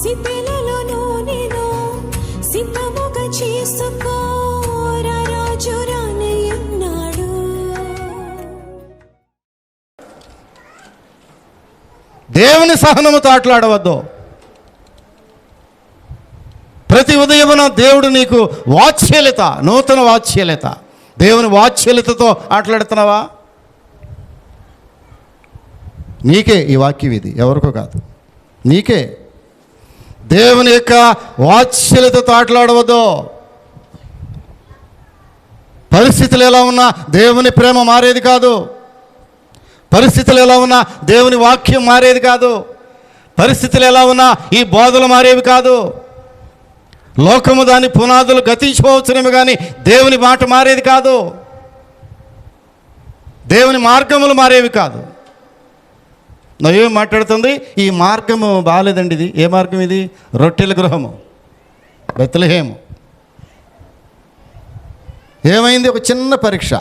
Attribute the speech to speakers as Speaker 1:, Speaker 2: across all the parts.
Speaker 1: సితెలలో నూనెను సిద్ధముగా చేసుకో, రాజు రానయ్యున్నాడు.
Speaker 2: దేవుని సహనముతో ఆటలాడవద్దు. ప్రతి ఉదయమున దేవుడు నీకు వాత్సల్యత, నూతన వాత్సల్యత, దేవుని వాత్సల్యతతో ఆటలాడుతున్నావా? నీకే ఈ వాక్యం, ఇది ఎవరికో కాదు, నీకే. దేవుని యొక్క వాత్సల్యతతో ఆటలాడవద్దు. పరిస్థితులు ఎలా ఉన్నా దేవుని ప్రేమ మారేది కాదు. పరిస్థితులు ఎలా ఉన్నా దేవుని వాక్యం మారేది కాదు. పరిస్థితులు ఎలా ఉన్నా ఈ బోధలు మారేవి కాదు. లోకము దాని పునాదులు గతించిపోవచ్చునేమో కానీ దేవుని మాట మారేది కాదు. దేవుని మార్గములు మారేవి కాదు. ఏం మాట్లాడుతుంది? ఈ మార్గము బాగాలేదండి. ఇది ఏ మార్గం? ఇది రొట్టెల గృహము, బెత్లెహేము. ఏమైంది? ఒక చిన్న పరీక్ష,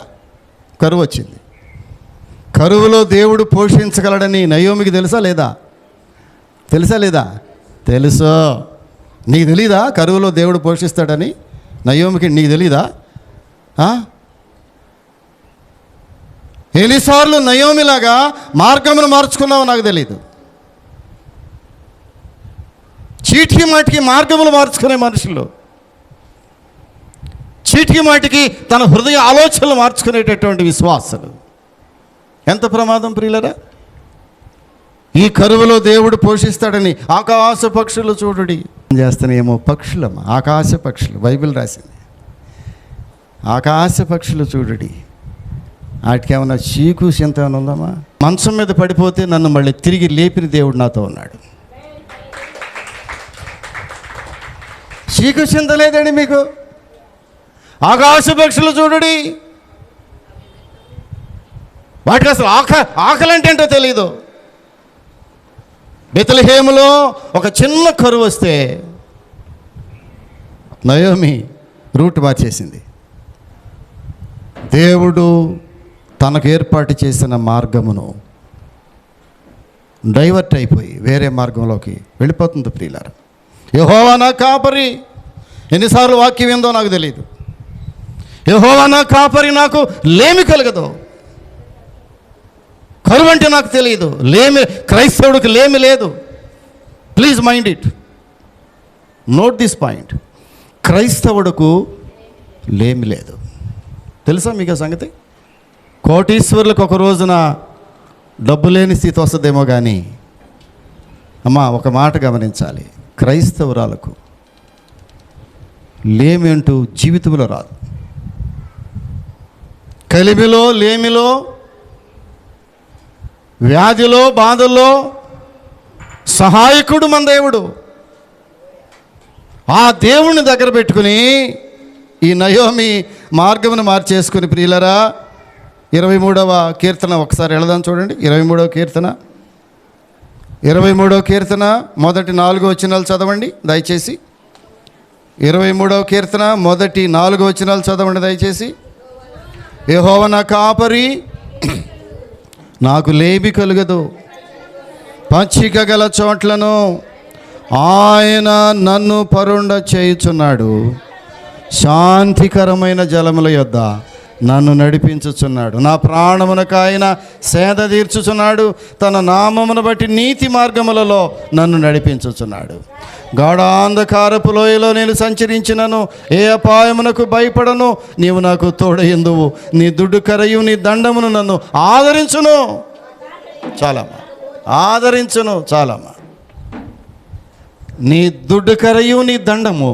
Speaker 2: కరువు వచ్చింది. కరువులో దేవుడు పోషించగలడని నయోమికి తెలుసా లేదా? తెలుసా లేదా? తెలుసు. నీకు తెలీదా కరువులో దేవుడు పోషిస్తాడని? నయోమికి నీకు తెలీదా? ఎన్నిసార్లు నయోమిలాగా మార్గమును మార్చుకున్నావో నాకు తెలీదు. చీటికి మాటికి మార్గములు మార్చుకునే మనుషులు, చీటికి మాటికి తన హృదయ ఆలోచనలు మార్చుకునేటటువంటి విశ్వాసులు. ఎంత ప్రమాదం ప్రియులరా! ఈ కరువులో దేవుడు పోషిస్తాడని ఆకాశ పక్షులు చూడుడి చేస్తానేమో. పక్షులమ్మా, ఆకాశ పక్షులు, బైబిల్ రాసింది. ఆకాశ పక్షులు చూడుడి. వాటికి ఏమన్నా చీకు చింత ఏమైనా ఉందమ్మా? మంచం మీద పడిపోతే నన్ను మళ్ళీ తిరిగి లేపిన దేవుడు నాతో ఉన్నాడు. చీకు చింత లేదండి మీకు? ఆకాశ పక్షులు చూడుడి. వాటికి అసలు ఆకలి అంటే ఏంటో తెలీదు. బెత్లెహేములో ఒక చిన్న కరువు వస్తే నయోమి రూట్ మార్చేసింది. దేవుడు తనకు ఏర్పాటు చేసిన మార్గమును డైవర్ట్ అయిపోయి వేరే మార్గంలోకి వెళ్ళిపోతుంది ప్రియులారా. యెహోవా నా కాపరి. ఎన్నిసార్లు వాక్యం ఏందో నాకు తెలియదు. యెహోవా నా కాపరి, నాకు లేమి కలగదు. కరువు అంటే నాకు తెలియదు. లేమి, క్రైస్తవుడికి లేమి లేదు. Please mind it, note this point. క్రైస్తవుడుకు లేమి లేదు. తెలుసా మీకు ఆ సంగతి? కోటీశ్వరులకు ఒక రోజున డబ్బు లేని స్థితి వస్తుందేమో కానీ అమ్మా, ఒక మాట గమనించాలి, క్రైస్తవురాలకు లేమి అంటూ జీవితంలో రాదు. కలిమిలో, లేమిలో, వ్యాధిలో, బాధల్లో సహాయకుడు మన దేవుడు. ఆ దేవుణ్ణి దగ్గర పెట్టుకుని ఈ నయోమి మార్గమును మార్చేసుకుని ప్రియులరా, 23వ కీర్తన ఒకసారి వెళదాం చూడండి. 23వ కీర్తన మొదటి 4 వచనాలు చదవండి దయచేసి. 23వ కీర్తన మొదటి 4 వచనాలు చదవండి దయచేసి. యెహోవా నా కాపరి, నాకు లేమి కలుగదు. పచ్చిక గల చోట్లను ఆయన నన్ను పరుండ చేయుచున్నాడు. శాంతికరమైన జలముల యొద్ద నన్ను నడిపించుచున్నాడు. నా ప్రాణమునకు ఆయన సేద తీర్చుచున్నాడు. తన నామమును బట్టి నీతి మార్గములలో నన్ను నడిపించుచున్నాడు. గాఢాంధకారపు లోయలో నేను సంచరించినను ఏ అపాయమునకు భయపడను. నీవు నాకు తోడయిందువు. నీ దుడ్డు కరయు నీ దండమును నన్ను ఆదరించును. చాలమ్మా, ఆదరించును. చాలమ్మా, నీ దుడ్డు కరయు నీ దండము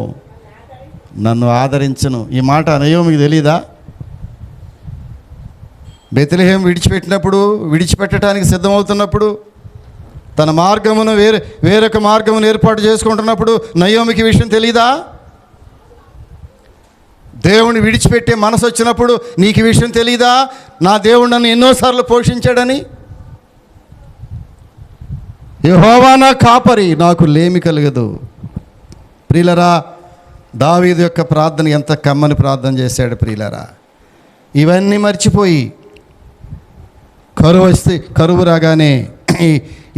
Speaker 2: నన్ను ఆదరించును. ఈ మాట నయోమికి తెలీదా? బెత్లెహేము విడిచిపెట్టడానికి సిద్ధమవుతున్నప్పుడు, తన మార్గమును వేరొక మార్గమును ఏర్పాటు చేసుకుంటున్నప్పుడు నయోమికి విషయం తెలీదా? దేవుని విడిచిపెట్టే మనసు వచ్చినప్పుడు నీకు విషయం తెలీదా? నా దేవుడు నన్ను ఎన్నోసార్లు పోషించాడని. యెహోవా నా కాపరి, నాకు లేమి కలగదు. ప్రియులరా, దావీదు యొక్క ప్రార్థన ఎంత కమ్మని ప్రార్థన చేశాడు ప్రియులరా. ఇవన్నీ మర్చిపోయి కరువు రాగానే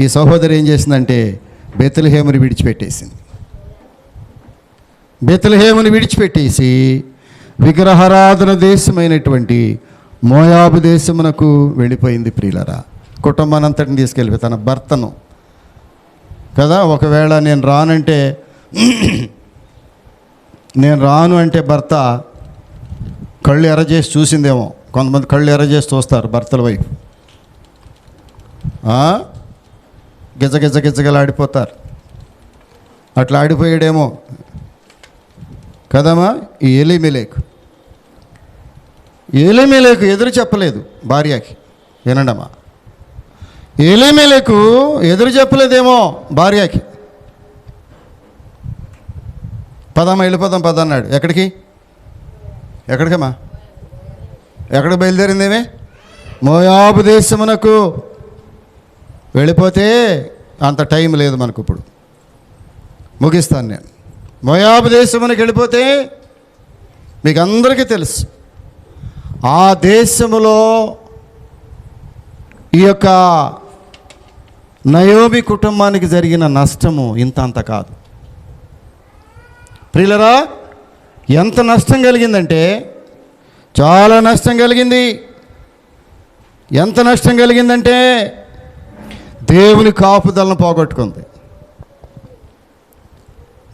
Speaker 2: ఈ సహోదరి ఏం చేసిందంటే బెత్లెహేముని విడిచిపెట్టేసింది. బెత్లెహేముని విడిచిపెట్టేసి విగ్రహారాధన దేశమైనటువంటి మోయాబు దేశమునకు వెళ్ళిపోయింది. ప్రియులరా, కుటుంబానంతటిని తీసుకెళ్ళిపోయి తన భర్తను కదా. ఒకవేళ నేను రాను అంటే భర్త కళ్ళు ఎర్రజేసి చూసిందేమో. కొంతమంది కళ్ళు ఎర్రజేసి చూస్తారు భర్తల వైపు, గిజగిజలాడిపోతారు. అట్లా ఆడిపోయాడేమో కదమ్మా. ఈ ఏలీమెలెకు ఎదురు చెప్పలేదు భార్యకి. వినండమ్మా, ఏలీమెలెకు ఎదురు చెప్పలేదేమో భార్యకి. పదమ్మా వెళ్ళిపోదాం పద అన్నాడు. ఎక్కడికమ్మా? ఎక్కడికి బయలుదేరిందేమే? మోయాబు దేశమునకు వెళ్ళిపోతే అంత టైం లేదు మనకు. ఇప్పుడు ముగిస్తాను నేను. మోయాబు దేశమునకు వెళ్ళిపోతే మీకు అందరికీ తెలుసు, ఆ దేశములో ఈ యొక్క నయోమి కుటుంబానికి జరిగిన నష్టము ఇంత కాదు. ప్రియులరా, ఎంత నష్టం కలిగిందంటే చాలా నష్టం కలిగింది. ఎంత నష్టం కలిగిందంటే దేవుని కాపుదలను పోగొట్టుకుంది.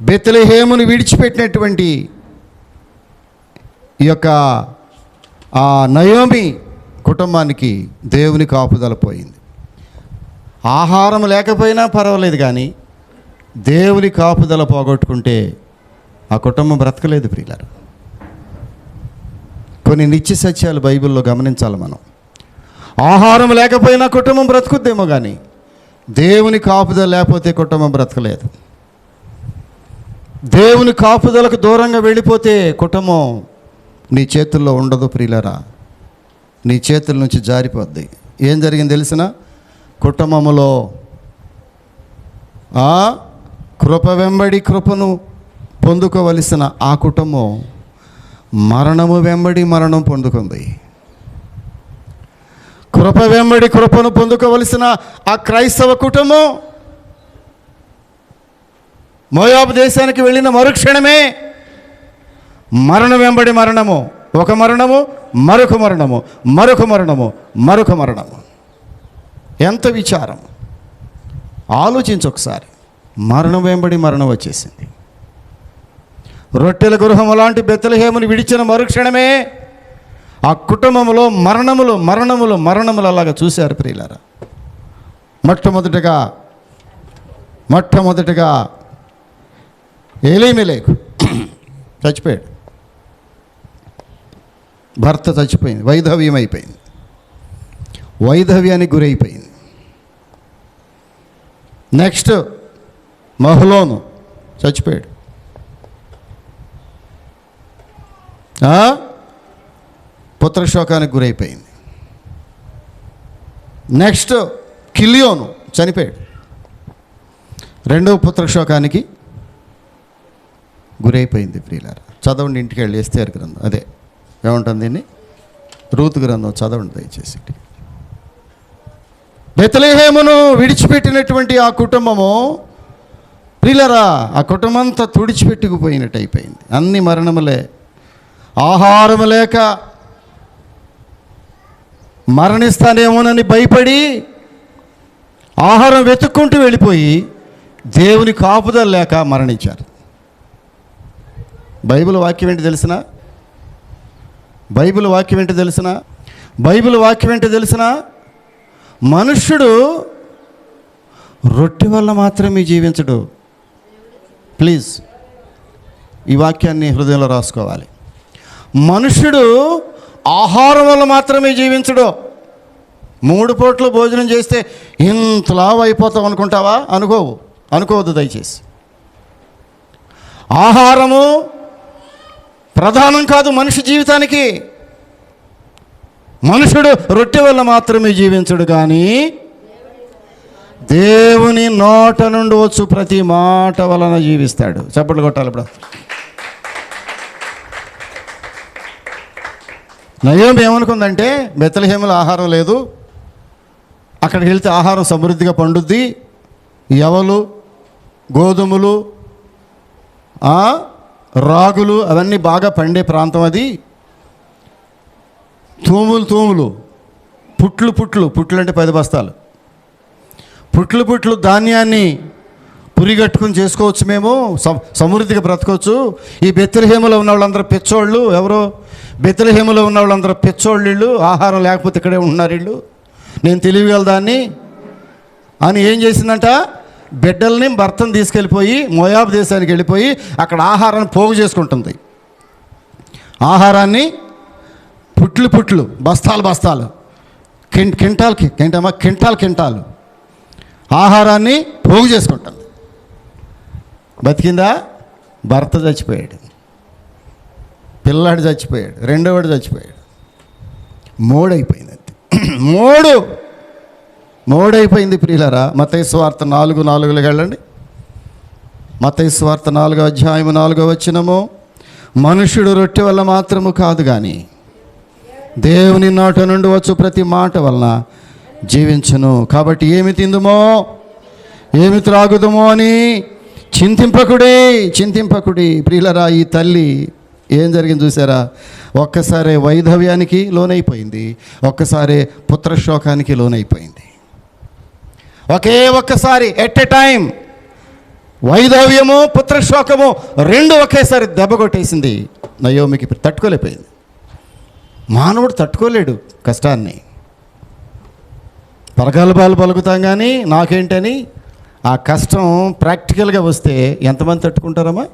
Speaker 2: బెత్లెహేమును విడిచిపెట్టినటువంటి ఈ యొక్క ఆ నయోమి కుటుంబానికి దేవుని కాపుదల పోయింది. ఆహారం లేకపోయినా పర్వాలేదు, కానీ దేవుని కాపుదల పోగొట్టుకుంటే ఆ కుటుంబం బ్రతకలేదు. ప్రియులారా, కొన్ని నిత్య సత్యాలు బైబిల్లో గమనించాలి మనం. ఆహారం లేకపోయినా కుటుంబం బ్రతుకుద్దేమో, కానీ దేవుని కాపుదల లేకపోతే కుటుంబం బ్రతకలేదు. దేవుని కాపుదలకు దూరంగా వెళ్ళిపోతే కుటుంబం నీ చేతుల్లో ఉండదు. ప్రియులారా, నీ చేతుల నుంచి జారిపోద్ది. ఏం జరిగింది తెలిసిన? కుటుంబములో కృప వెంబడి కృపను పొందుకోవలసిన ఆ కుటుంబం మరణము వెంబడి మరణం పొందుకుంది. కృప వెంబడి కృపను పొందుకోవలసిన ఆ క్రైస్తవ కుటుంబం మోయాబు దేశానికి వెళ్ళిన మరుక్షణమే మరణం వెంబడి మరణము, ఒక మరణము, మరొక మరణము, మరొక మరణము, మరొక మరణము. ఎంత విచారం! ఆలోచించు ఒకసారి. మరణం వెంబడి మరణం వచ్చేసింది. రొట్టెల గృహం లాంటి బెత్లెహేముని విడిచిన మరుక్షణమే ఆ కుటుంబంలో మరణములు అలాగా చూశారు. ప్రియులారా, మొట్టమొదటిగా ఏలీమెలెకు చచ్చిపోయాడు. భర్త చచ్చిపోయింది, వైధవ్యం అయిపోయింది, వైధవ్యానికి గురైపోయింది. నెక్స్ట్ మహలోను చచ్చిపోయాడు. పుత్రశోకానికి గురైపోయింది. నెక్స్ట్ కిలియోను చనిపోయాడు. రెండవ పుత్రశోకానికి గురైపోయింది. ప్రియులారా, చదవండి ఇంటికి వెళ్ళి. ఎస్తేరు గ్రంథం, అదే ఏముంటుంది దీన్ని, రూతు గ్రంథం చదవండి దయచేసి. బెత్లెహేమును విడిచిపెట్టినటువంటి ఆ కుటుంబము ప్రియులారా, ఆ కుటుంబం అంతా తుడిచిపెట్టుకుపోయినట్టు అయిపోయింది. అన్ని మరణములే. ఆహారము లేక మరణిస్తానేమోనని భయపడి ఆహారం వెతుక్కుంటూ వెళ్ళిపోయి దేవుని కాపుదల లేక మరణించారు. బైబిల్ వాక్యం ఏంటి తెలిసిన? మనుష్యుడు రొట్టె వల్ల మాత్రమే జీవించడు. ప్లీజ్ ఈ వాక్యాన్ని హృదయంలో రాసుకోవాలి. మనుష్యుడు ఆహారం వల్ల మాత్రమే జీవించడు. 3 పూటలు భోజనం చేస్తే ఇంత లావు అయిపోతావు అనుకుంటావా? అనుకోవద్దు దయచేసి. ఆహారము ప్రధానం కాదు మనిషి జీవితానికి. మనుషుడు రొట్టె వల్ల మాత్రమే జీవించడు, కానీ దేవుని నోట నుండి వచ్చు ప్రతి మాట వలన జీవిస్తాడు. చప్పట్లు కొట్టాలి. ఇప్పుడు నయోమి ఏమనుకుందంటే, బెత్లెహేములో ఆహారం లేదు, అక్కడికి వెళ్తే ఆహారం సమృద్ధిగా పండుద్ది, ఎవలు గోధుమలు, రాగులు అవన్నీ బాగా పండే ప్రాంతం అది. తూములు, పుట్లు అంటే 10 బస్తాలు, పుట్లు ధాన్యాన్ని పురిగట్టుకుని చేసుకోవచ్చు, మేము సమృద్ధిగా బ్రతకవచ్చు. ఈ బెత్లెహేములో ఉన్న వాళ్ళందరూ పిచ్చోళ్ళు. ఎవరో బెత్లెహేములో ఉన్న వాళ్ళందరూ పిచ్చోళ్ళు, వీళ్ళు ఆహారం లేకపోతే ఇక్కడే ఉంటున్నారు వీళ్ళు, నేను తెలియగలదాన్ని అని ఏం చేసిందంట, బిడ్డల్ని భర్తను తీసుకెళ్ళిపోయి మోయాబు దేశానికి వెళ్ళిపోయి అక్కడ ఆహారాన్ని పోగు చేసుకుంటుంది. ఆహారాన్ని పుట్లు బస్తాలు కింటాలు ఆహారాన్ని పోగు చేసుకుంటుంది. బతికిందా? భర్త చచ్చిపోయాడు, పిల్లాడు చచ్చిపోయాడు, రెండోవాడు చచ్చిపోయాడు, మోడైపోయింది. అంతే, మోడైపోయింది ప్రియులారా. మత్తయి సువార్త 4:4 వెళ్ళండి. మత్తయి సువార్త 4వ అధ్యాయం 4వ వచనము, మనుష్యుడు రొట్టె వల్ల మాత్రము కాదు కానీ దేవుని నోట నుండి వచ్చు ప్రతి మాట వలన జీవించును. కాబట్టి ఏమి తిందుమో ఏమి త్రాగుదమో అని చింతింపకుడి. ప్రియులరా, ఈ తల్లి ఏం జరిగింది చూసారా? ఒక్కసారి వైధవ్యానికి లోనైపోయింది, ఒక్కసారి పుత్రశోకానికి లోనైపోయింది. ఒక్కసారి ఎట్ ఎ టైం వైధవ్యము, పుత్రశోకము రెండు ఒకేసారి దెబ్బ కొట్టేసింది నయోమికి. తట్టుకోలేకపోయింది. మానవుడు తట్టుకోలేడు కష్టాన్ని. పరగలబాలు పలుకుతాం కానీ నాకేంటని ఆ కష్టం ప్రాక్టికల్గా వస్తే ఎంతమంది తట్టుకుంటారమ్మా?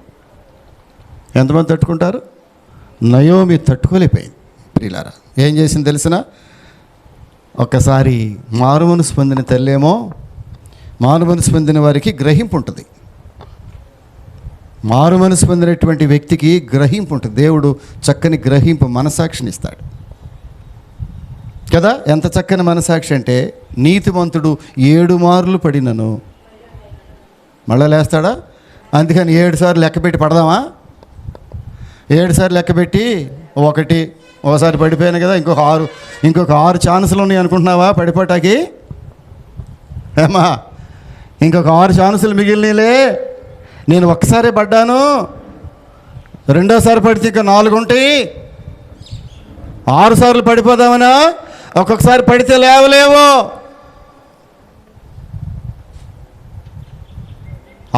Speaker 2: ఎంతమంది తట్టుకుంటారు? నయోమి తట్టుకోలేకపోయింది ప్రియులారా. ఏం చేసింది తెలిసిన? ఒక్కసారి మారుమనసు పొందిన తల్లేమో, మారుమనసు పొందిన వారికి గ్రహింపు ఉంటుంది. మారుమనసు పొందినటువంటి వ్యక్తికి గ్రహింపు ఉంటుంది. దేవుడు చక్కని గ్రహింపు, మనసాక్షిని ఇస్తాడు కదా. ఎంత చక్కని మనసాక్షి అంటే, నీతిమంతుడు 7 మార్లు పడినను మళ్ళా లేస్తాడా? అందుకని 7 సార్లు లెక్కపెట్టి పడదామా? 7 సార్లు లెక్కపెట్టి ఒకసారి పడిపోయాను కదా, ఇంకొక 6 ఛాన్సులు ఉన్నాయి అనుకుంటున్నావా పడిపోటాకి? ఏమా, ఇంకొక 6 ఛాన్సులు మిగిలినలే, నేను ఒక్కసారే పడ్డాను, రెండోసారి పడితే ఇంకా 4 ఉంటాయి. 6 సార్లు పడిపోదామనా? ఒక్కొక్కసారి పడితే లేవలేవు.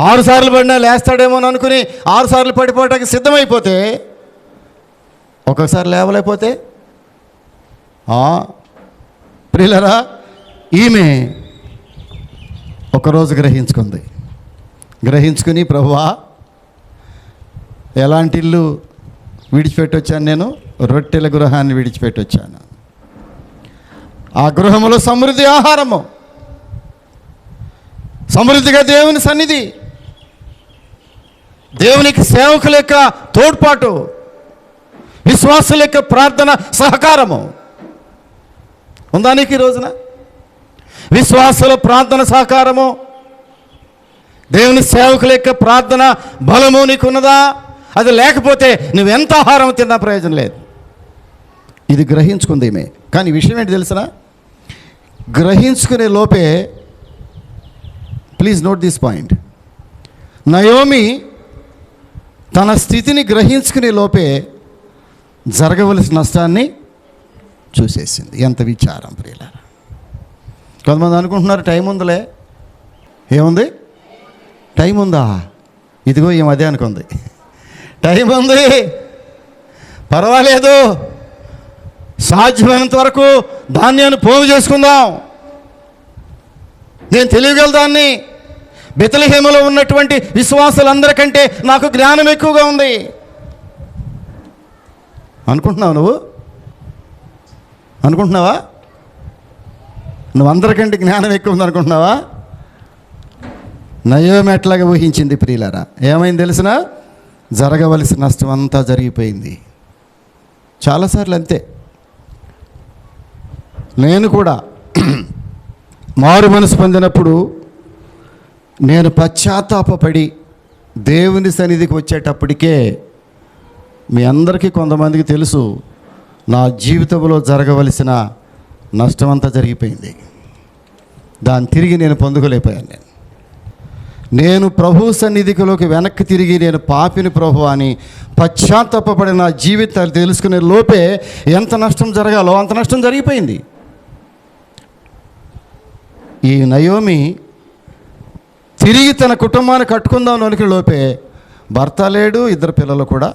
Speaker 2: 6 సార్లు పడినా లేస్తాడేమో అని అనుకుని 6 సార్లు పడిపోవటానికి సిద్ధమైపోతే ఒక్కొక్కసారి లేవలేకపోతే ప్రియులరా, ఈమె ఒకరోజు గ్రహించుకుని ప్రభువా, ఎలాంటి ఇల్లు విడిచిపెట్టొచ్చాను నేను? రొట్టెల గృహాన్ని విడిచిపెట్టొచ్చాను. ఆ గృహములో సమృద్ధి ఆహారము, సమృద్ధిగా దేవుని సన్నిధి, దేవునికి సేవకుల యొక్క తోడ్పాటు, విశ్వాసుల యొక్క ప్రార్థన సహకారము ఉందా నీకు ఈ రోజున? విశ్వాసుల ప్రార్థన సహకారము, దేవుని సేవకుల యొక్క ప్రార్థన బలము నీకున్నదా? అది లేకపోతే నువ్వెంత ఆహారం తిన్నా ప్రయోజనం లేదు. ఇది గ్రహించుకుంది ఈమె. కానీ విషయం ఏంటి తెలిసిన? గ్రహించుకునే లోపే, please note this point, Naomi తన స్థితిని గ్రహించుకునే లోపే జరగవలసిన నష్టాన్ని చూసేసింది. ఎంత విచారం ప్రియులారా. కొంతమంది అనుకుంటున్నారు టైం ఉందిలే. ఏముంది? టైం ఉందా? ఇదిగో ఈ మధ్య అనుకుంది టైం ఉంది, పర్వాలేదు, సాధ్యమైనంత వరకు ధాన్యాన్ని పోగు చేసుకుందాం, నేను తెలియగలదాన్ని. బెత్లెహేములో ఉన్నటువంటి విశ్వాసులందరికంటే నాకు జ్ఞానం ఎక్కువగా ఉంది అనుకుంటున్నావు. అనుకుంటున్నావా? నువ్వు అందరికంటే జ్ఞానం ఎక్కువ ఉంది అనుకుంటున్నావా? నయోమి ఎట్లాగా ఊహించింది ప్రియులారా. ఏమైంది తెలిసిన? జరగవలసిన నష్టం అంతా జరిగిపోయింది. చాలాసార్లు అంతే. నేను కూడా మారు మనసు పొందినప్పుడు నేను పశ్చాత్తాపపడి దేవుని సన్నిధికి వచ్చేటప్పటికే మీ అందరికీ కొంతమందికి తెలుసు, నా జీవితంలో జరగవలసిన నష్టం అంతా జరిగిపోయింది. దాన్ని తిరిగి నేను పొందుకోలేకపోయాను. నేను ప్రభు సన్నిధిలోకి వెనక్కి తిరిగి నేను పాపిని ప్రభు అని పశ్చాత్తాపపడిన జీవితాలు తెలుసుకునే లోపే ఎంత నష్టం జరగాలో అంత నష్టం జరిగిపోయింది. ఈ నయోమి తిరిగి తన కుటుంబాన్ని కట్టుకుందాం అనుకునే లోపే భర్త లేడు, 2 పిల్లలు కూడా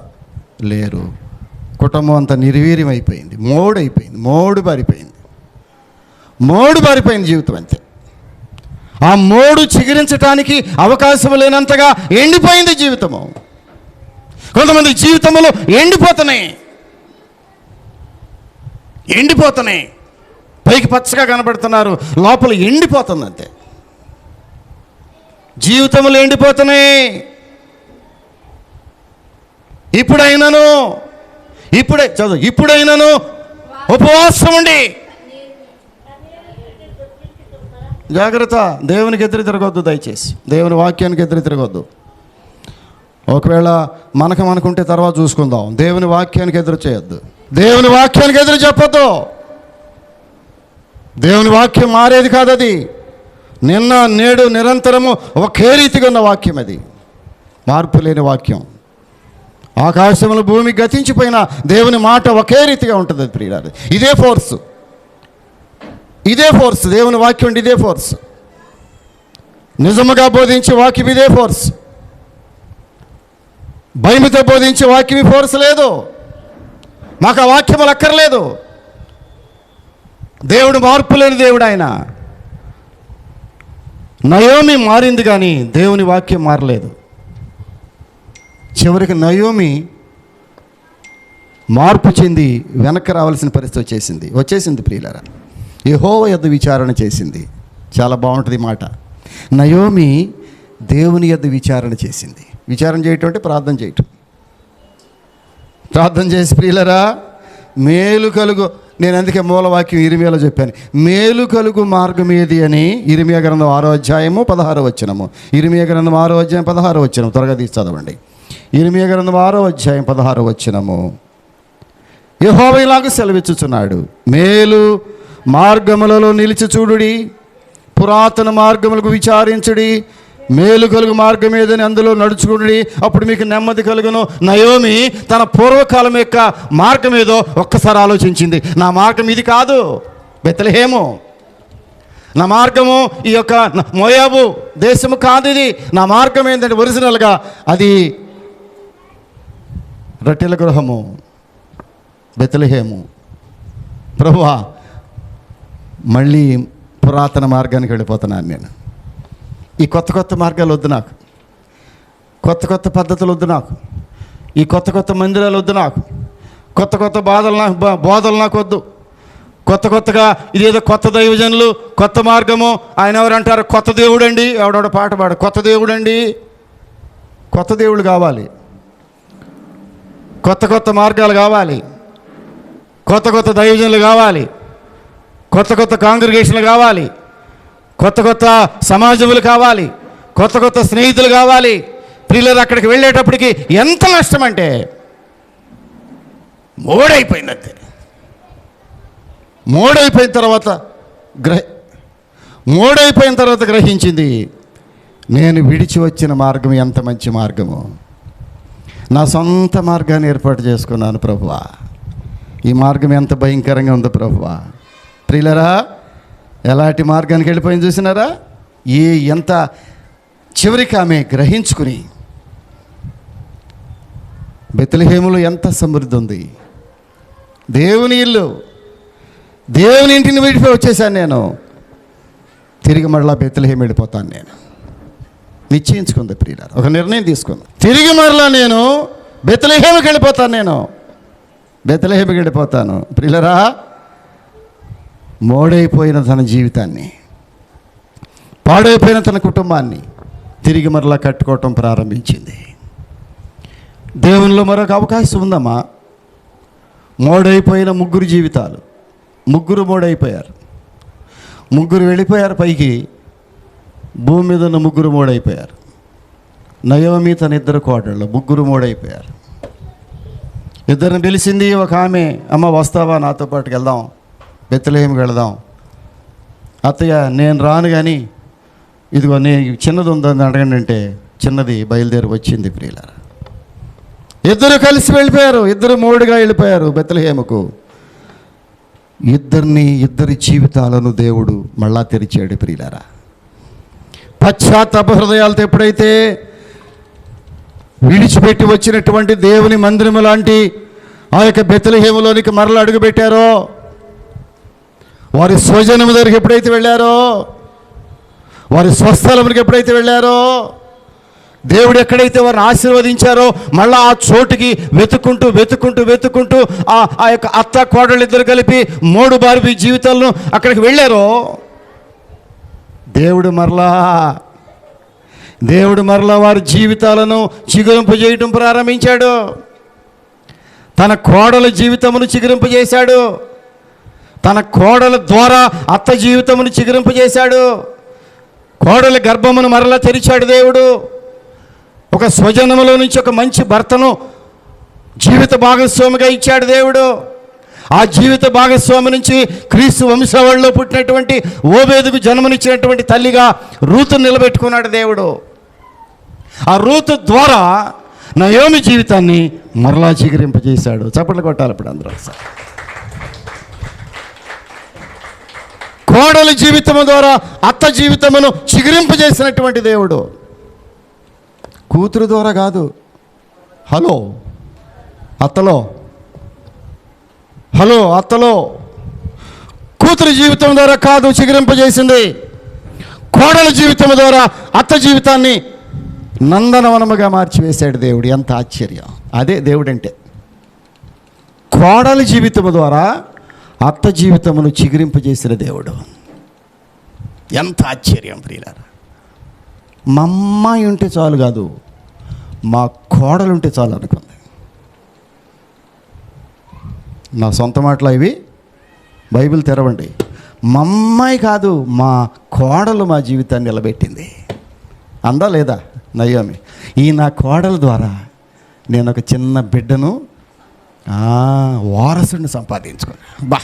Speaker 2: లేరు. కుటుంబం అంతా నిర్వీర్యం అయిపోయింది, మోడు బారిపోయింది జీవితం అంతే. ఆ మోడు చిగురించటానికి అవకాశం లేనంతగా ఎండిపోయింది జీవితము. కొంతమంది జీవితంలో ఎండిపోతున్నాయి, పైకి పచ్చగా కనబడుతున్నారు, లోపల ఎండిపోతుంది అంతే. జీవితములు ఎండిపోతున్నాయి. ఇప్పుడైనాను ఉపవాసం ఉండి, జాగ్రత్త, దేవునికి ఎదురు తిరగొద్దు, దయచేసి దేవుని వాక్యానికి ఎదురు తిరగొద్దు. ఒకవేళ మనకుంటే తర్వాత చూసుకుందాం. దేవుని వాక్యానికి ఎదురు చేయొద్దు, దేవుని వాక్యానికి ఎదురు చెప్పొద్దు. దేవుని వాక్యం మారేది కాదు, అది నిన్న నేడు నిరంతరము ఒకే రీతిగా ఉన్న వాక్యం, అది మార్పు లేని వాక్యం. ఆకాశముల భూమి గతించిపోయిన దేవుని మాట ఒకే రీతిగా ఉంటుంది. అది ప్రియులారా, ఇదే ఫోర్స్, దేవుని వాక్యం ఇదే ఫోర్స్. నిజముగా బోధించే వాక్యం ఇదే ఫోర్స్. భయముతో బోధించే వాక్యం ఫోర్స్ లేదు. మాకు ఆ వాక్యములు అక్కర్లేదు. దేవుడు మార్పు లేని దేవుడు ఆయన. నయోమి మారింది కానీ దేవుని వాక్యం మారలేదు. చివరికి నయోమి మార్పు చెంది వెనక్కి రావాల్సిన పరిస్థితి వచ్చేసింది ప్రియులారా. యెహోవా యొద్ద విచారణ చేసింది. చాలా బాగుంటుంది మాట. నయోమి దేవుని యొద్ద విచారణ చేసింది. విచారణ చేయటం అంటే ప్రార్థన చేసి, ప్రియులరా మేలు కలుగు, నేను అందుకే మూలవాక్యం ఇర్మియాలో చెప్పాను, మేలు కలుగు మార్గం ఏది అని. ఇర్మియా గ్రంథం 6వ అధ్యాయము 16వ వచనము. ఇర్మియా గ్రంథం 6వ అధ్యాయం 16వ వచనం త్వరగా తీసి చదవండి. ఇర్మియా గ్రంథం 6వ అధ్యాయం 16వ వచనము. యెహోవా ఇలాగ సెలవిచ్చుచున్నాడు, మేలు మార్గములలో నిలిచి చూడుడి, పురాతన మార్గములకు విచారించుడి, మేలు కలుగు మార్గం ఏదని అందులో నడుచుకుని, అప్పుడు మీకు నెమ్మది కలుగును. నయోమి తన పూర్వకాలం యొక్క మార్గం ఏదో ఒక్కసారి ఆలోచించింది. నా మార్గం ఇది కాదు, బెత్లెహేము. నా మార్గము ఈ యొక్క మోయాబు దేశము కాదు, ఇది నా మార్గం ఏంటంటే ఒరిజినల్గా అది రొట్టెల గృహము, బెత్లెహేము. ప్రభువా, మళ్ళీ పురాతన మార్గానికి వెళ్ళిపోతున్నాను నేను. ఈ కొత్త మార్గాలు వద్దు నాకు, కొత్త పద్ధతులు వద్దు నాకు, ఈ కొత్త మందిరాలు వద్దు నాకు, కొత్త బోధలు నాకు వద్దు. కొత్తగా ఇదేదో కొత్త దైవజనులు, కొత్త మార్గము. ఆయన ఎవరంటారు? కొత్త దేవుడు అండి. ఎవడెవడ పాట పాడు, కొత్త దేవుడు అండి. కొత్త దేవుడు కావాలి, కొత్త మార్గాలు కావాలి, కొత్త దైవజనులు కావాలి, కొత్త కాంగ్రిగేషన్లు కావాలి, కొత్త సమాజములు కావాలి, కొత్త స్నేహితులు కావాలి. ప్రియులారా, అక్కడికి వెళ్ళేటప్పటికి ఎంత నష్టం అంటే మోడైపోయింది అంతే. మోడైపోయిన తర్వాత గ్రహించింది, నేను విడిచి వచ్చిన మార్గం ఎంత మంచి మార్గము. నా సొంత మార్గాన్ని ఏర్పాటు చేసుకున్నాను ప్రభువా. ఈ మార్గం ఎంత భయంకరంగా ఉంది ప్రభువా. ప్రియులారా, ఎలాంటి మార్గానికి వెళ్ళిపోయింది చూసినారా? ఎంత చివరికి ఆమె గ్రహించుకుని, బెత్లెహేములో ఎంత సమృద్ధి ఉంది, దేవుని ఇల్లు, దేవుని ఇంటిని విడిపోయి వచ్చేసాను నేను, తిరిగి మరలా బెత్లెహేము వెళ్ళిపోతాను నేను నిశ్చయించుకుంది ప్రియులారా. ఒక నిర్ణయం తీసుకుంది, తిరిగి మరలా నేను బెత్లెహేముకి వెళ్ళిపోతాను. ప్రియులారా, మోడైపోయిన తన జీవితాన్ని, పాడైపోయిన తన కుటుంబాన్ని తిరిగి మరలా కట్టుకోవటం ప్రారంభించింది. దేవునిలో మరొక అవకాశం ఉందమ్మా. మోడైపోయిన 3 జీవితాలు, 3 మోడైపోయారు. 3 వెళ్ళిపోయారు పైకి. భూమి మీద ఉన్న 3 మోడైపోయారు. నయోమి తన 2 కోడళ్ళు 3 మోడైపోయారు. 2 పిలిచింది ఒక ఆమె, అమ్మ వస్తావా నాతో పాటుకి వెళ్దాం, బెత్లెహేముకి వెళదాం. అత్తయ్య నేను రాను కానీ ఇదిగో చిన్నది ఉందని అడగండి అంటే చిన్నది బయలుదేరి వచ్చింది ప్రియులారా. ఇద్దరు కలిసి వెళ్ళిపోయారు, ఇద్దరు మూడుగా వెళ్ళిపోయారు బెత్లెహేముకు. ఇద్దరి జీవితాలను దేవుడు మళ్ళా తెరిచాడు ప్రియులారా. పశ్చాత్తాప హృదయాలతో ఎప్పుడైతే విడిచిపెట్టి వచ్చినటువంటి దేవుని మందిరము లాంటి ఆ యొక్క బెత్లెహేములోనికి మరలా అడుగుపెట్టారో, వారి స్వజనము దగ్గరికి ఎప్పుడైతే వెళ్ళారో, వారి స్వస్థలమునికి ఎప్పుడైతే వెళ్ళారో, దేవుడు ఎక్కడైతే వారిని ఆశీర్వదించారో మళ్ళీ ఆ చోటుకి వెతుక్కుంటూ ఆ యొక్క అత్త కోడళ్ళు ఇద్దరు కలిపి మూడు బార్బీ జీవితాలను అక్కడికి వెళ్ళారో, దేవుడు మరలా వారి జీవితాలను చిగురింపజేయటం ప్రారంభించాడు. తన కోడల జీవితమును చిగురింపజేశాడు. తన కోడల ద్వారా అత్త జీవితమును చిగురింపజేశాడు. కోడల గర్భమును మరలా తెరిచాడు దేవుడు. ఒక స్వజనములో నుంచి ఒక మంచి భర్తను జీవిత భాగస్వామిగా ఇచ్చాడు దేవుడు. ఆ జీవిత భాగస్వామి నుంచి క్రీస్తు వంశావళిలో పుట్టినటువంటి ఓబేదుకు జన్మనిచ్చినటువంటి తల్లిగా రూతును నిలబెట్టుకున్నాడు దేవుడు. ఆ రూతు ద్వారా నయోమి జీవితాన్ని మరలా చిగురింపజేశాడు. చప్పట్లు కొట్టాలి ఇప్పుడు అందరూ. కోడలి జీవితము ద్వారా అత్త జీవితమును చిగురింపజేసినటువంటి దేవుడు. కూతురు ద్వారా కాదు, అత్తలో కూతురు జీవితం ద్వారా కాదు చిగురింపజేసింది, కోడల జీవితం ద్వారా అత్త జీవితాన్ని నందనవనముగా మార్చివేశాడు దేవుడు. ఎంత ఆశ్చర్యం! అదే దేవుడంటే. కోడల జీవితము ద్వారా అత్త జీవితమును చిగురింపజేసిన దేవుడు. ఎంత ఆశ్చర్యం ప్రియులారా! మా అమ్మాయి ఉంటే చాలు కాదు, మా కోడలు ఉంటే చాలు అనుకుంది. నా సొంత మాటలు ఇవి, బైబిల్ తెరవండి. మా అమ్మాయి కాదు, మా కోడలు మా జీవితాన్ని నిలబెట్టింది అందా లేదా నయోమి? ఈ నా కోడల ద్వారా నేను ఒక చిన్న బిడ్డను వారసుడిని సంపాదించుకున్నా.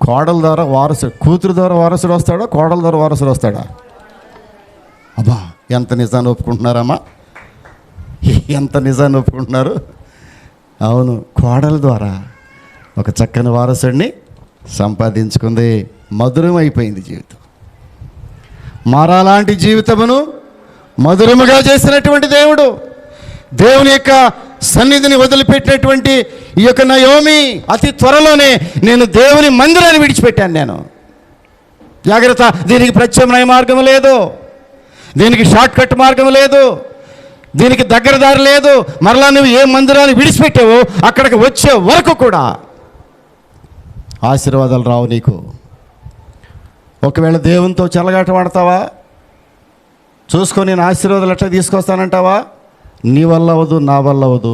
Speaker 2: కోడల ద్వారా వారసుడు, కూతురు ద్వారా వారసుడు వస్తాడా, కోడల ద్వారా వారసుడు వస్తాడా? అబ్బా, ఎంత నిజాన్ని ఒప్పుకుంటున్నారమ్మా, ఎంత నిజాన్ని ఒప్పుకుంటున్నారు. అవును, కోడల ద్వారా ఒక చక్కని వారసుడిని సంపాదించుకుంది. మధురం అయిపోయింది జీవితం. మారాలాంటి జీవితమును మధురముగా చేసినటువంటి దేవుడు, దేవుని యొక్క సన్నిధిని వదిలిపెట్టినటువంటి ఈ యొక్క నయోమి అతి త్వరలోనే నేను దేవుని మందిరాన్ని విడిచిపెట్టాను. నేను జాగ్రత్త, దీనికి ప్రత్యామ్నాయ మార్గం లేదు, దీనికి షార్ట్ కట్ మార్గం లేదు, దీనికి దగ్గర దారి లేదు. మరలా నువ్వు ఏ మందిరాన్ని విడిచిపెట్టావో అక్కడికి వచ్చే వరకు కూడా ఆశీర్వాదాలు రావు నీకు. ఒకవేళ దేవునితో చెలగాట వాడతావా, చూసుకొని నేను ఆశీర్వాదాలు ఎట్లా తీసుకొస్తానంటావా? నీ వల్ల అవ్వదు, నా వల్ల అవ్వదు,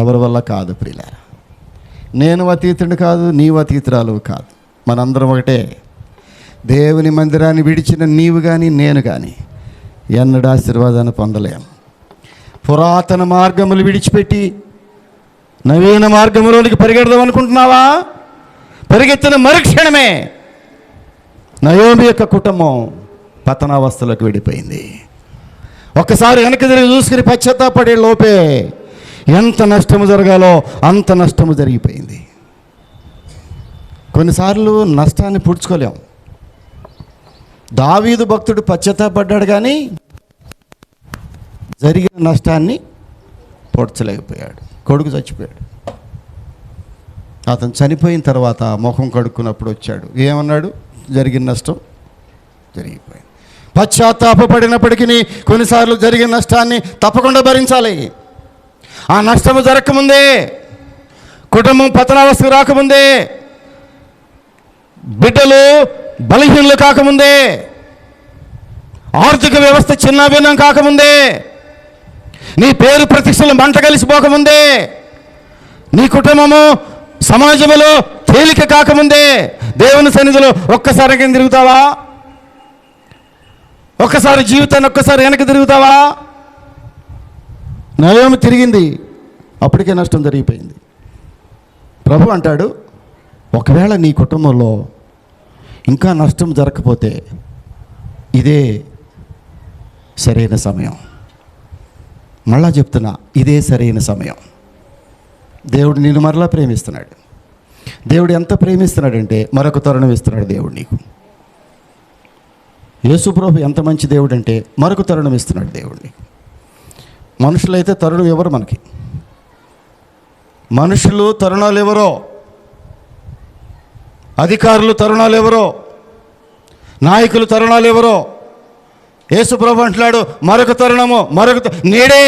Speaker 2: ఎవరి వల్ల కాదు ప్రియులారా. నేను అతీతుడు కాదు, నీవు అతీతురాలు కాదు, మనందరం ఒకటే. దేవుని మందిరాన్ని విడిచిన నీవు కానీ నేను కానీ ఎన్నడూ ఆశీర్వాదాన్ని పొందలేము. పురాతన మార్గములు విడిచిపెట్టి నవీన మార్గములోనికి పరిగెడదాం అనుకుంటున్నావా? పరిగెత్తిన మరుక్షణమే నయోమి యొక్క కుటుంబం పతనావస్థలోకి వెళ్ళిపోయింది. ఒక్కసారి వెనక్కి తిరిగి చూసుకుని పశ్చాత్తాపడే లోపే ఎంత నష్టము జరగాలో అంత నష్టము జరిగిపోయింది. కొన్నిసార్లు నష్టాన్ని పూడ్చుకోలేం. దావీదు భక్తుడు పశ్చాత్తాపడ్డాడు కానీ జరిగిన నష్టాన్ని పూడ్చలేకపోయాడు. కొడుకు చచ్చిపోయాడు. అతను చనిపోయిన తర్వాత ముఖం కడుక్కున్నప్పుడు వచ్చాడు, ఏమన్నాడు? జరిగిన నష్టం జరిగిపోయింది. పశ్చాత్తాపడినప్పటికీ కొన్నిసార్లు జరిగిన నష్టాన్ని తప్పకుండా భరించాలి. ఆ నష్టము జరగకముందే, కుటుంబం పతనావస్థకు రాకముందే, బిడ్డలు బలహీనలు కాకముందే, ఆర్థిక వ్యవస్థ చిన్నాభిన్నం కాకముందే, నీ పేరు ప్రతిష్టలు మంట కలిసిపోకముందే, నీ కుటుంబము సమాజంలో తేలిక కాకముందే దేవుని సన్నిధిలో ఒక్కసారి తిరుగుతావా? ఒక్కసారి జీవితాన్ని ఒక్కసారి వెనక్కి తిరుగుతావా? నయోమి తిరిగింది, అప్పటికే నష్టం జరిగిపోయింది. ప్రభు అంటాడు, ఒకవేళ నీ కుటుంబంలో ఇంకా నష్టం జరగకపోతే ఇదే సరైన సమయం. మళ్ళా చెప్తున్నా, ఇదే సరైన సమయం. దేవుడు నిన్ను మరలా ప్రేమిస్తున్నాడు. దేవుడు ఎంత ప్రేమిస్తున్నాడంటే మరొక తరుణం ఇస్తున్నాడు దేవుడు నీకు. యేసు ప్రభు ఎంత మంచి దేవుడు అంటే మరొక తరుణం ఇస్తున్నాడు దేవుడిని. మనుషులైతే తరుణం ఎవరు మనకి? మనుషులు తరుణాలు ఎవరో, అధికారులు తరుణాలు ఎవరో, నాయకులు తరుణాలు ఎవరో. యేసు ప్రభు అంటున్నాడు మరొక తరుణము, నేడే,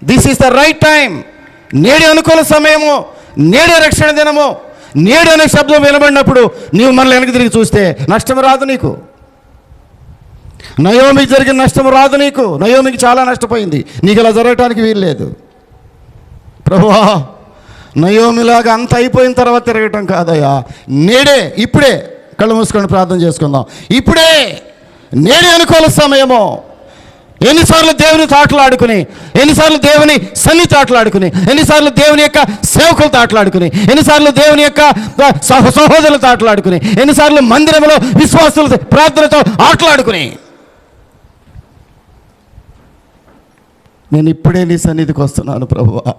Speaker 2: this is the right time. నేడే అనుకూల సమయము, నేడే రక్షణ దినము. నేడు అనే శబ్దం వినబడినప్పుడు నీవు మనల్ని వెనక్కి తిరిగి చూస్తే నష్టం రాదు నీకు. నయోమికి జరిగిన నష్టం రాదు నీకు. నయోమికి చాలా నష్టపోయింది, నీకు ఇలా జరగటానికి వీల్లేదు. ప్రభువా, నయోమిలాగా అంత అయిపోయిన తర్వాత తిరగటం కాదయ్యా, నేడే, ఇప్పుడే. కళ్ళు మూసుకొని ప్రార్థన చేసుకుందాం. ఇప్పుడే, నేడే అనుకూల సమయము. ఎన్నిసార్లు దేవుని తాటలాడుకుని, ఎన్నిసార్లు దేవుని సన్ని తాటలాడుకుని, ఎన్నిసార్లు దేవుని యొక్క సేవకులు తాటలాడుకుని, ఎన్నిసార్లు దేవుని యొక్క సహోదరులు తాటలాడుకుని, ఎన్నిసార్లు మందిరంలో విశ్వాసులు ప్రార్థనతో ఆటలాడుకుని, నేను ఇప్పుడే నీ సన్నిధికి వస్తున్నాను ప్రభువా.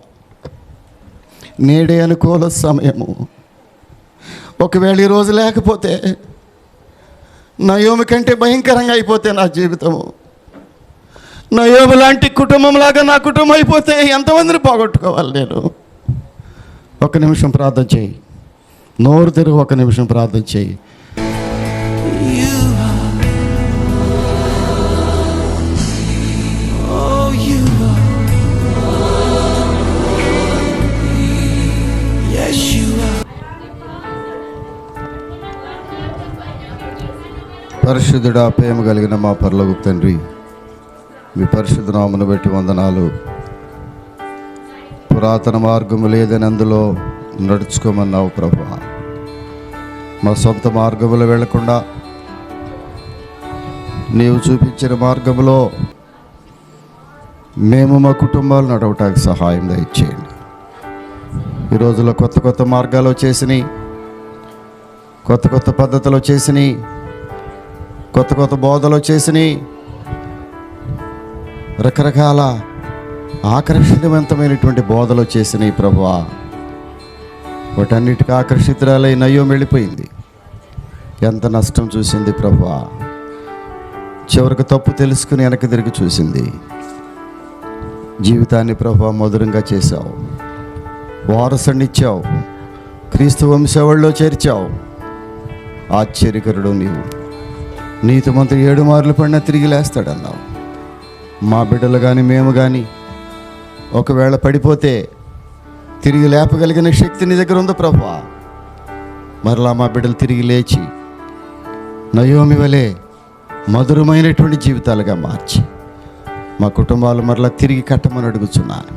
Speaker 2: నేడే అనుకూల సమయము. ఒకవేళ ఈరోజు లేకపోతే, నయోమి కంటే భయంకరంగా అయిపోతే నా జీవితము, నయోమి లాంటి కుటుంబంలాగా నా కుటుంబం అయిపోతే ఎంతమందిని పోగొట్టుకోవాలి నేను? ఒక నిమిషం ప్రార్థన చేయి, నోరు తెరుగు, ఒక నిమిషం ప్రార్థన చేయి. పరిశుద్ధుడా, ప్రేమ కలిగిన మా పరలోకపు తండ్రి, మీ పరిశుద్ధ నామమును బట్టి వందనాలు. పురాతన మార్గము లేదని అందులో నడుచుకోమన్నావు ప్రభువా. మా సొంత మార్గములో వెళ్లకుండా నీవు చూపించిన మార్గంలో మేము మా కుటుంబాలు నడవటానికి సహాయం దయచేయండి. ఈ రోజుల్లో కొత్త కొత్త మార్గాలు వచ్చేసినాయి, కొత్త కొత్త పద్ధతులు వచ్చేసినాయి, కొత్త కొత్త బోధలు వచ్చేసినాయి, రకరకాల ఆకర్షణీయవంతమైనటువంటి బోధలు వచ్చేసినాయి ప్రభువా. వాటన్నిటికీ ఆకర్షితురాలై నయోమి వెళ్ళిపోయింది. ఎంత నష్టం చూసింది ప్రభువా. చివరికి తప్పు తెలుసుకుని వెనక్కి తిరిగి చూసింది. జీవితాన్ని ప్రభువా మధురంగా చేశావు, వారసునిచ్చావు, క్రీస్తు వంశావళిలో చేర్చావు. ఆశ్చర్యకరుడు నీవు. నీతిమంతుడు 7 మార్లు పడినా తిరిగి లేస్తాడన్నావు. మా బిడ్డలు కానీ మేము కానీ ఒకవేళ పడిపోతే తిరిగి లేపగలిగిన శక్తి నీ దగ్గర ఉందో ప్రభువా. మరలా మా బిడ్డలు తిరిగి లేచి నయోమి వలె మధురమైనటువంటి జీవితాలుగా మార్చి మా కుటుంబాలు మరలా తిరిగి కట్టమని అడుగుతున్నాను.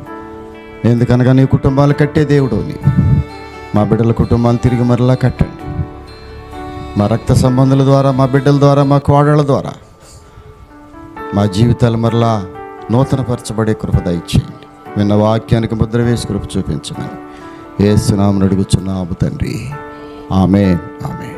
Speaker 2: ఎందుకనగా నీ కుటుంబాలు కట్టే దేవుడు నీవు. మా బిడ్డల కుటుంబాలు తిరిగి మరలా కట్టండి. మా రక్త సంబంధాల ద్వారా, మా బిడ్డల ద్వారా, మా కోడళ్ళ ద్వారా మా జీవితాలు మరలా నూతనపరచబడే కృప దయచేయండి. విన్న వాక్యానికి ముద్ర వేసి కృప చూపించమని యేసు నామమున అడుగుచున్నాము తండ్రి. ఆమేన్, ఆమేన్.